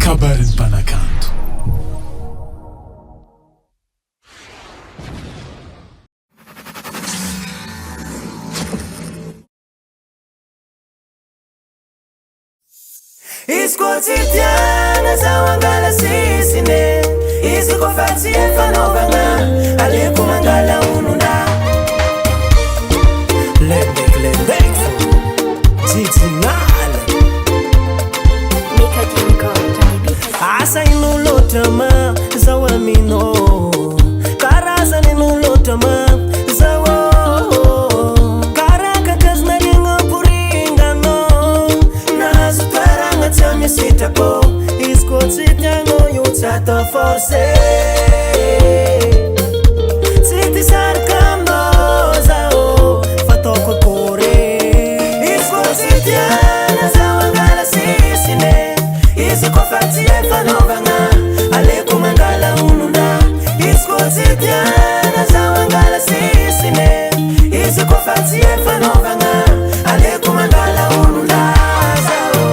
kabarin'ny mpanakanto. Izy koa tsy tiana zaho angala sisiny, izy koa fa tsy efanaovagna aleko mangala onona. Lendek jijinala asa ino loatra ma zaho amino, karazana ino loatra ma zaho karaha kakazonariagna poringano, nahazo toeragna tsy amisitrako. Izy koa tsy tianao io tsy atao forcé, tsy ty sarika aminao zaho fa ataoko akory. Izy koa tsy tiana zaho angala sisiny, izy koa fa tsy efanaovagna aleko mangala onona. Izy koa tsy tiana zaho angala sisiny, izy koa fa tsy efanaovagna aleko mangala onona zaho.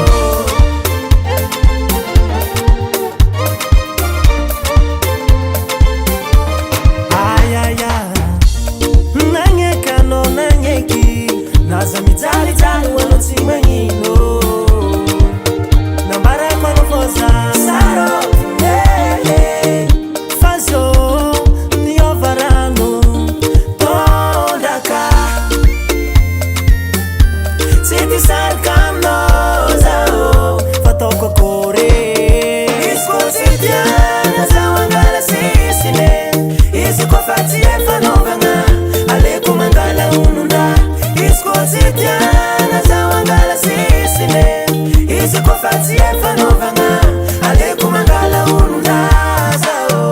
Ayaya nagneky anao nagneky, naza mijalijaly hoanao tsy magnino, nambarako anao fô za sarotine fa zao niova rano tondraka, tsy ty sarika aminao zaho fa ataoko akory. Izy koa tsy tiana zaho angala sisiny, izy koa fa tsy efanaovagna aleko mangala onona. Izy koa tsy tiana zaho angala sisiny, izy koa fa tsy efanaovagna aleko mangala onona zaho.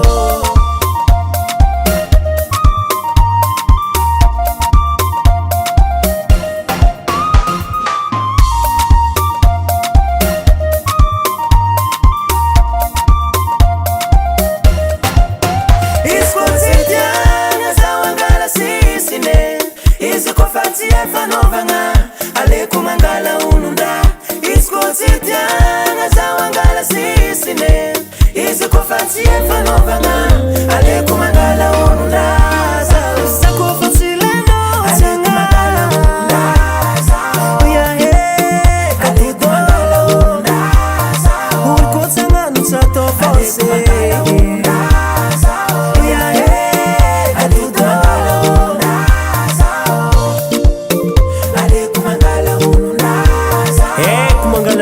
Izy koa tsy tiana zaho angala sisiny, izy koa fa tsy efanaovagna aleko mangala onona. Izy koa tsy tiana zaho angala sisiny, izy koa fa tsy efanaovagna aleko mangala onona zaho. Za koa fa tsy lenao aleko mangala onona zaho. Yahe aleko mangala onona zaho. Olo koa tsy hagnano tsy atao forcé,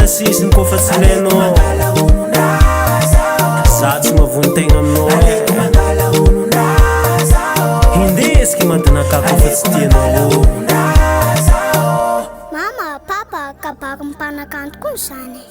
sisiny koa fa tsy lenao za tsy mavontegna aminao. Hindesiky madinaka koa fa tsy tianao. Mama, papa, kabaka mpanakanto koa zany.